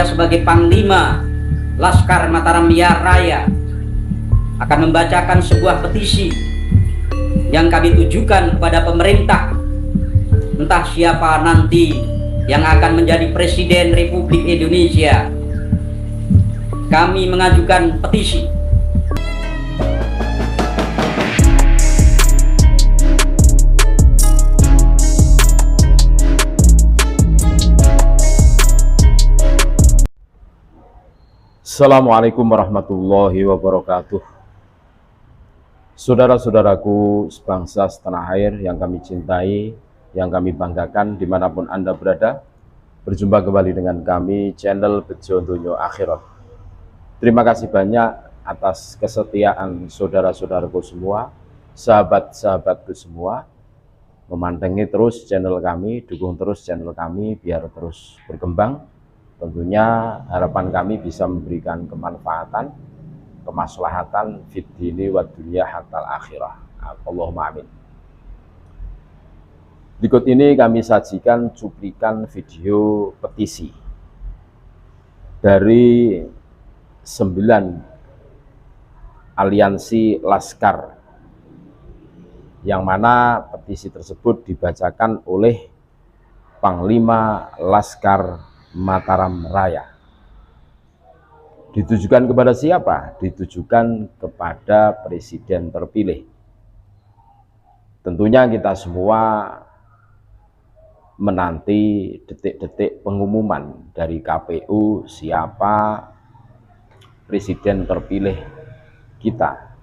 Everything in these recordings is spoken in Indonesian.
sebagai Panglima Laskar Mataram Raya akan membacakan sebuah petisi yang kami tujukan kepada pemerintah, entah siapa nanti yang akan menjadi Presiden Republik Indonesia. Kami mengajukan petisi Assalamualaikum warahmatullahi wabarakatuh. Saudara-saudaraku sebangsa setanah air yang kami cintai, yang kami banggakan dimanapun Anda berada, berjumpa kembali dengan kami channel Bejo Donya Akhirat. Terima kasih banyak atas kesetiaan saudara-saudaraku semua, sahabat-sahabatku semua, memantengi terus channel kami, dukung terus channel kami biar terus berkembang. Tentunya harapan kami bisa memberikan kemanfaatan, kemaslahatan fid dini wad dunya hatta akhirah. Allahumma amin. Berikut ini kami sajikan cuplikan video petisi dari 9 aliansi laskar, yang mana petisi tersebut dibacakan oleh Panglima Laskar Mataram Raya. Ditujukan kepada siapa? Ditujukan kepada Presiden terpilih. Tentunya kita semua menanti detik-detik pengumuman dari KPU siapa Presiden terpilih kita.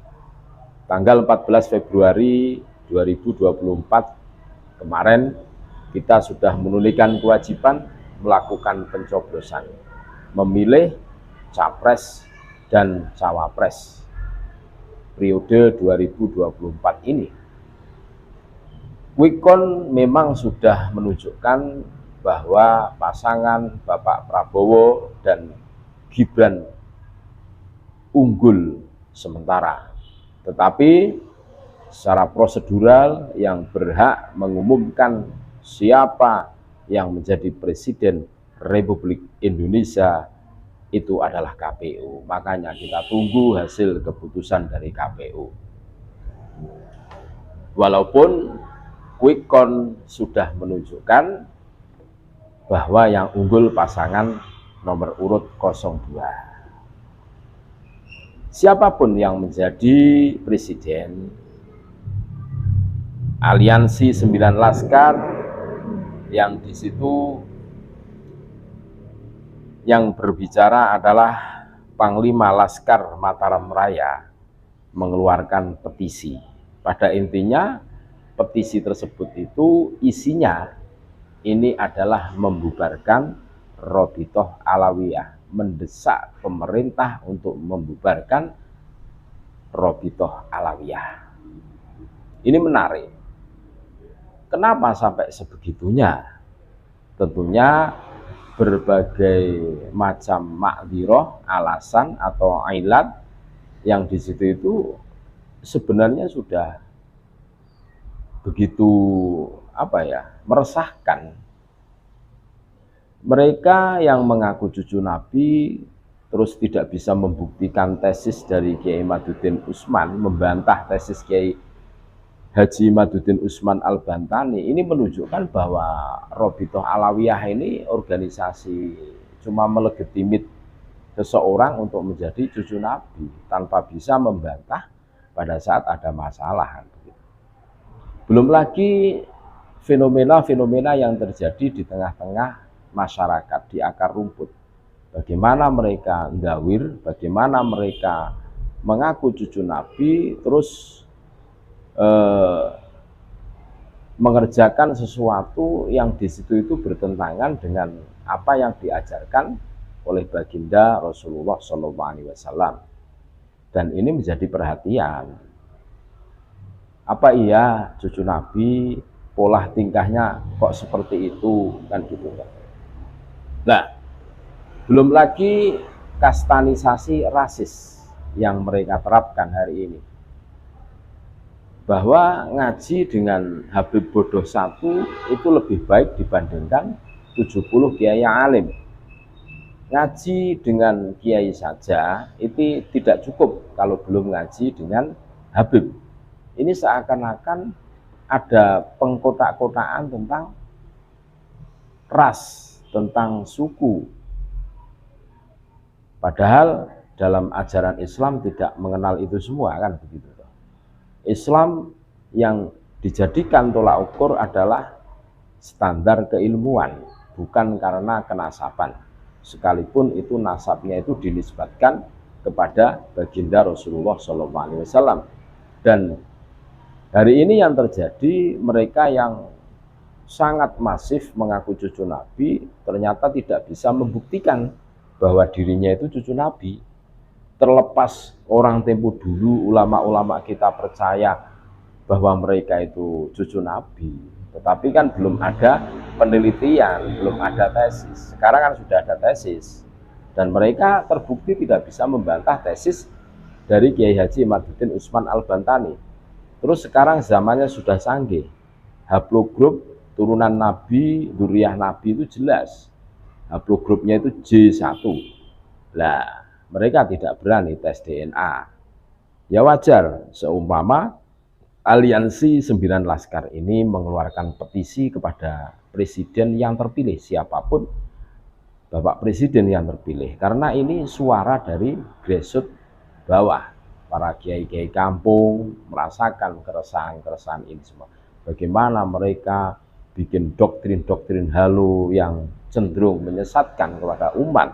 Tanggal 14 Februari 2024 kemarin kita sudah menunaikan kewajiban melakukan pencoblosan, memilih capres dan cawapres periode 2024 ini. Quick count memang sudah menunjukkan bahwa pasangan Bapak Prabowo dan Gibran unggul sementara, tetapi secara prosedural yang berhak mengumumkan siapa yang menjadi Presiden Republik Indonesia itu adalah KPU. Makanya kita tunggu hasil keputusan dari KPU. Walaupun quick count sudah menunjukkan bahwa yang unggul pasangan nomor urut 02. Siapapun yang menjadi presiden, aliansi 9 laskar yang di situ yang berbicara adalah Panglima Laskar Mataram Raya mengeluarkan petisi. Pada intinya petisi tersebut itu isinya ini adalah membubarkan Robitoh Alawiyah, mendesak pemerintah untuk membubarkan Robitoh Alawiyah. Ini menarik. Kenapa sampai sebegitunya? Tentunya berbagai macam makdiroh, alasan atau ilat yang di situ itu sebenarnya sudah begitu meresahkan. Mereka yang mengaku cucu Nabi terus tidak bisa membuktikan tesis dari Kiai Maduddin Usman, membantah tesis Kiai Haji Maduddin Usman Al-Bantani, ini menunjukkan bahwa Robitoh Alawiyah ini organisasi cuma melegitimit seseorang untuk menjadi cucu Nabi tanpa bisa membantah pada saat ada masalah. Belum lagi fenomena-fenomena yang terjadi di tengah-tengah masyarakat, di akar rumput. Bagaimana mereka ndawir, bagaimana mereka mengaku cucu Nabi, terus mengerjakan sesuatu yang di situ itu bertentangan dengan apa yang diajarkan oleh baginda Rasulullah SAW. Dan ini menjadi perhatian. Apa iya cucu Nabi pola tingkahnya kok seperti itu, kan gitu kan? Nah, belum lagi kastanisasi rasis yang mereka terapkan hari ini. Bahwa ngaji dengan Habib Bodoh 1 itu lebih baik dibandingkan 70 kiai alim. ngaji dengan kiai saja itu tidak cukup kalau belum ngaji dengan Habib. Ini seakan-akan ada pengkotak-kotaan tentang ras, tentang suku. Padahal dalam ajaran Islam tidak mengenal itu semua, kan begitu. Islam yang dijadikan tolak ukur adalah standar keilmuan, bukan karena kenasaban. Sekalipun itu nasabnya itu dinisbatkan kepada baginda Rasulullah SAW. Dan hari ini yang terjadi, mereka yang sangat masif mengaku cucu Nabi ternyata tidak bisa membuktikan bahwa dirinya itu cucu Nabi. Terlepas orang tempo dulu ulama-ulama kita percaya bahwa mereka itu cucu Nabi, tetapi kan belum ada penelitian, belum ada tesis. Sekarang kan sudah ada tesis, dan mereka terbukti tidak bisa membantah tesis dari Kiai Haji Imaduddin Usman Al-Bantani. Terus sekarang zamannya sudah canggih, haplogrup turunan Nabi, dzurriyyah Nabi itu jelas, haplogrupnya itu J1. Lah, mereka tidak berani tes DNA. Ya wajar, seumpama aliansi 9 laskar ini mengeluarkan petisi kepada presiden yang terpilih, siapapun Bapak Presiden yang terpilih, karena ini suara dari grassroots bawah. Para kiai-kiai kampung merasakan keresahan-keresahan ini semua. Bagaimana mereka bikin doktrin-doktrin halu yang cenderung menyesatkan kepada umat.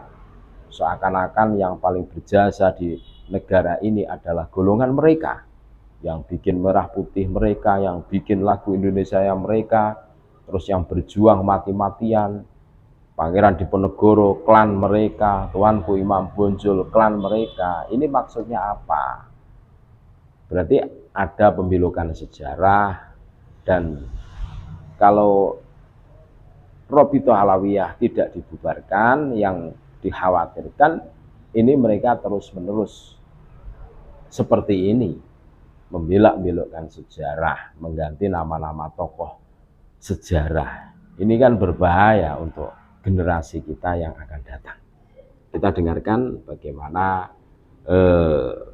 Seakan-akan yang paling berjasa di negara ini adalah golongan mereka, yang bikin merah putih mereka, yang bikin lagu Indonesia yang mereka, terus yang berjuang mati-matian, Pangeran Diponegoro klan mereka, Tuanku Imam Bonjol klan mereka. Ini maksudnya apa? Berarti ada pembelokan sejarah. Dan kalau Robito Alawiyah tidak dibubarkan, yang dikhawatirkan ini mereka terus-menerus seperti ini, membelak-belokkan sejarah, mengganti nama-nama tokoh sejarah. Ini kan berbahaya untuk generasi kita yang akan datang. Kita dengarkan bagaimana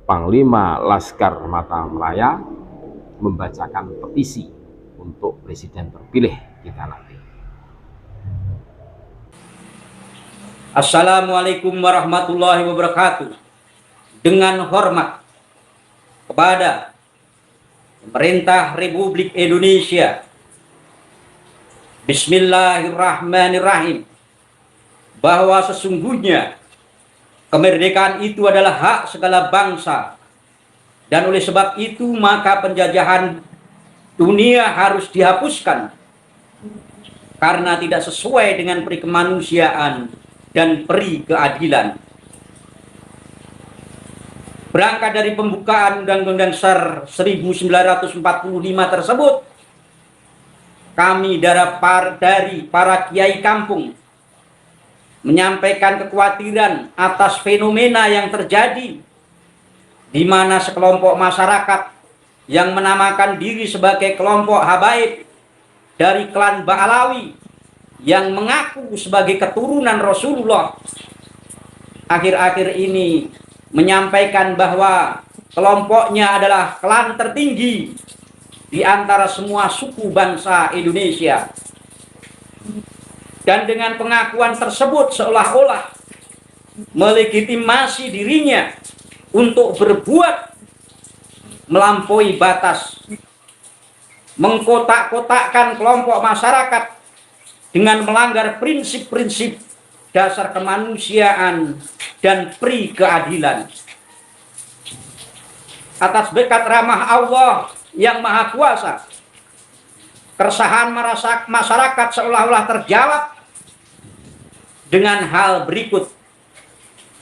Panglima Laskar Mataram Raya membacakan petisi untuk presiden terpilih kita nanti. Assalamualaikum warahmatullahi wabarakatuh. Dengan hormat kepada Pemerintah Republik Indonesia, Bismillahirrahmanirrahim, bahwa sesungguhnya kemerdekaan itu adalah hak segala bangsa, dan oleh sebab itu maka penjajahan dunia harus dihapuskan karena tidak sesuai dengan peri kemanusiaan dan peri keadilan. Berangkat dari pembukaan Undang-Undang Dasar 1945 tersebut, kami dari para kiai kampung menyampaikan kekhawatiran atas fenomena yang terjadi, di mana sekelompok masyarakat yang menamakan diri sebagai kelompok habaib dari klan Ba'alawi yang mengaku sebagai keturunan Rasulullah, akhir-akhir ini menyampaikan bahwa kelompoknya adalah klan tertinggi di antara semua suku bangsa Indonesia. Dan dengan pengakuan tersebut seolah-olah melegitimasi dirinya untuk berbuat melampaui batas, mengkotak-kotakkan kelompok masyarakat dengan melanggar prinsip-prinsip dasar kemanusiaan dan peri keadilan. Atas berkat rahmah Allah yang Maha Kuasa, keresahan masyarakat seolah-olah terjawab dengan hal berikut.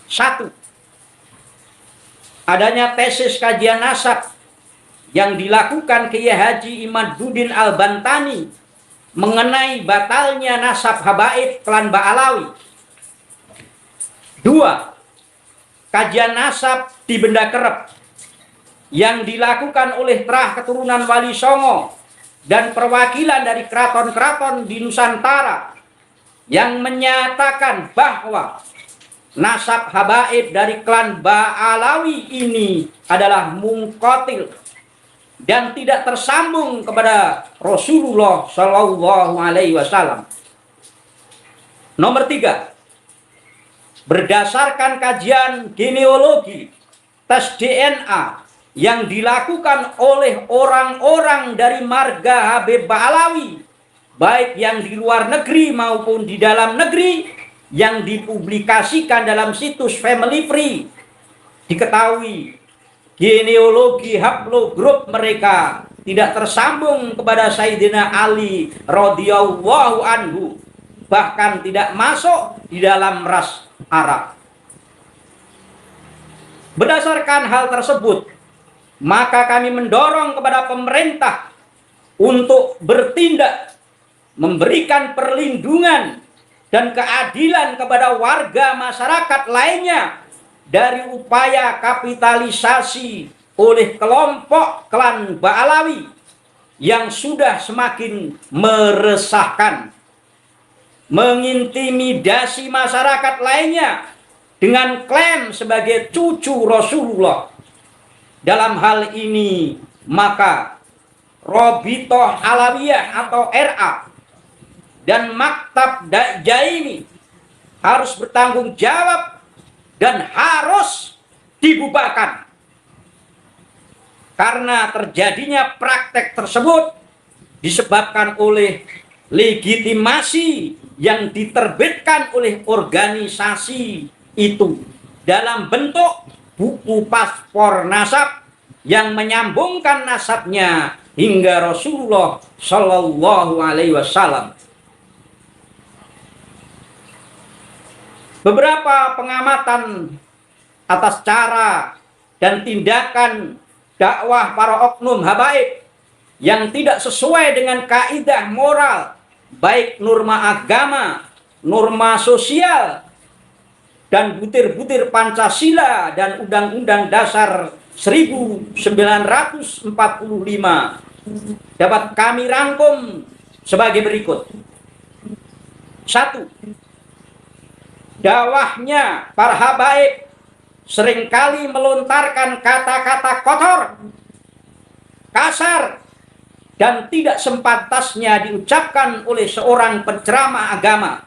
1. Adanya tesis kajian nasab yang dilakukan Kiai Haji Imaduddin Al-Bantani mengenai batalnya nasab habaib klan Ba'alawi. 2. Kajian nasab di Benda Kerep yang dilakukan oleh terah keturunan Wali Songo dan perwakilan dari keraton-keraton di Nusantara yang menyatakan bahwa nasab habaib dari klan Ba'alawi ini adalah mungkotil dan tidak tersambung kepada Rasulullah Shallallahu Alaihi Wasallam. Nomor 3, berdasarkan kajian genealogi, tes DNA yang dilakukan oleh orang-orang dari marga Habib Ba'alawi, baik yang di luar negeri maupun di dalam negeri, yang dipublikasikan dalam situs Family Free, diketahui genealogi haplogrup mereka tidak tersambung kepada Sayyidina Ali radhiyallahu anhu, bahkan tidak masuk di dalam ras Arab. Berdasarkan hal tersebut, maka kami mendorong kepada pemerintah untuk bertindak memberikan perlindungan dan keadilan kepada warga masyarakat lainnya dari upaya kapitalisasi oleh kelompok klan Ba'alawi yang sudah semakin meresahkan, mengintimidasi masyarakat lainnya dengan klaim sebagai cucu Rasulullah. Dalam hal ini, maka Robitoh Alawiyah atau RA dan Maktab Jaimi harus bertanggung jawab dan harus dibubarkan. Karena terjadinya praktek tersebut disebabkan oleh legitimasi yang diterbitkan oleh organisasi itu dalam bentuk buku paspor nasab yang menyambungkan nasabnya hingga Rasulullah Shallallahu Alaihi Wasallam. Beberapa pengamatan atas cara dan tindakan dakwah para oknum habaib yang tidak sesuai dengan kaidah moral, baik norma agama, norma sosial, dan butir-butir Pancasila dan Undang-Undang Dasar 1945 dapat kami rangkum sebagai berikut. 1. Dakwahnya para habaib seringkali melontarkan kata-kata kotor, kasar, dan tidak sepantasnya diucapkan oleh seorang penceramah agama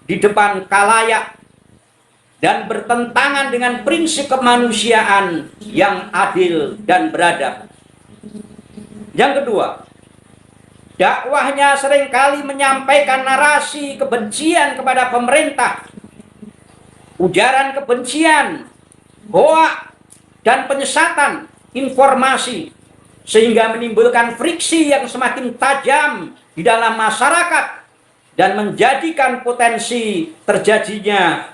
di depan khalayak dan bertentangan dengan prinsip kemanusiaan yang adil dan beradab. Yang kedua, dakwahnya seringkali menyampaikan narasi kebencian kepada pemerintah, ujaran kebencian, hoak, dan penyesatan informasi, sehingga menimbulkan friksi yang semakin tajam di dalam masyarakat dan menjadikan potensi terjadinya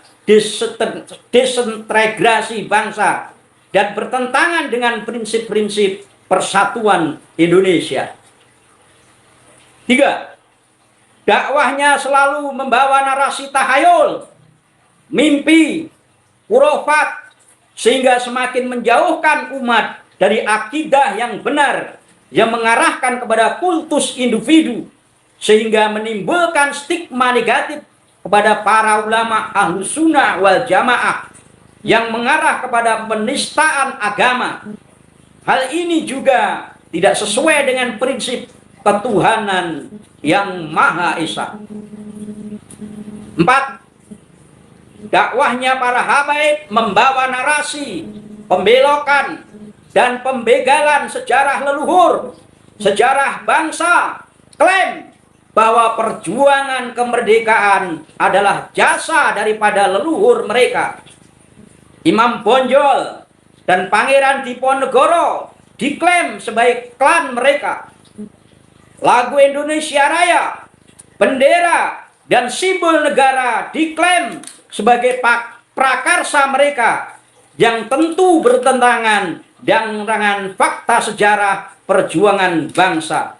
desintegrasi bangsa dan bertentangan dengan prinsip-prinsip persatuan Indonesia. 3. Dakwahnya selalu membawa narasi tahayul, mimpi, khurafat, sehingga semakin menjauhkan umat dari akidah yang benar yang mengarahkan kepada kultus individu, sehingga menimbulkan stigma negatif kepada para ulama Ahlus Sunnah wal Jamaah yang mengarah kepada penistaan agama. Hal ini juga tidak sesuai dengan prinsip ketuhanan yang Maha Esa. 4. Dakwahnya para habaib membawa narasi pembelokan dan pembegalan sejarah leluhur, sejarah bangsa, klaim bahwa perjuangan kemerdekaan adalah jasa daripada leluhur mereka. Imam Bonjol dan Pangeran Diponegoro diklaim sebagai klan mereka. Lagu Indonesia Raya, bendera, dan simbol negara diklaim sebagai prakarsa mereka yang tentu bertentangan dengan fakta sejarah perjuangan bangsa.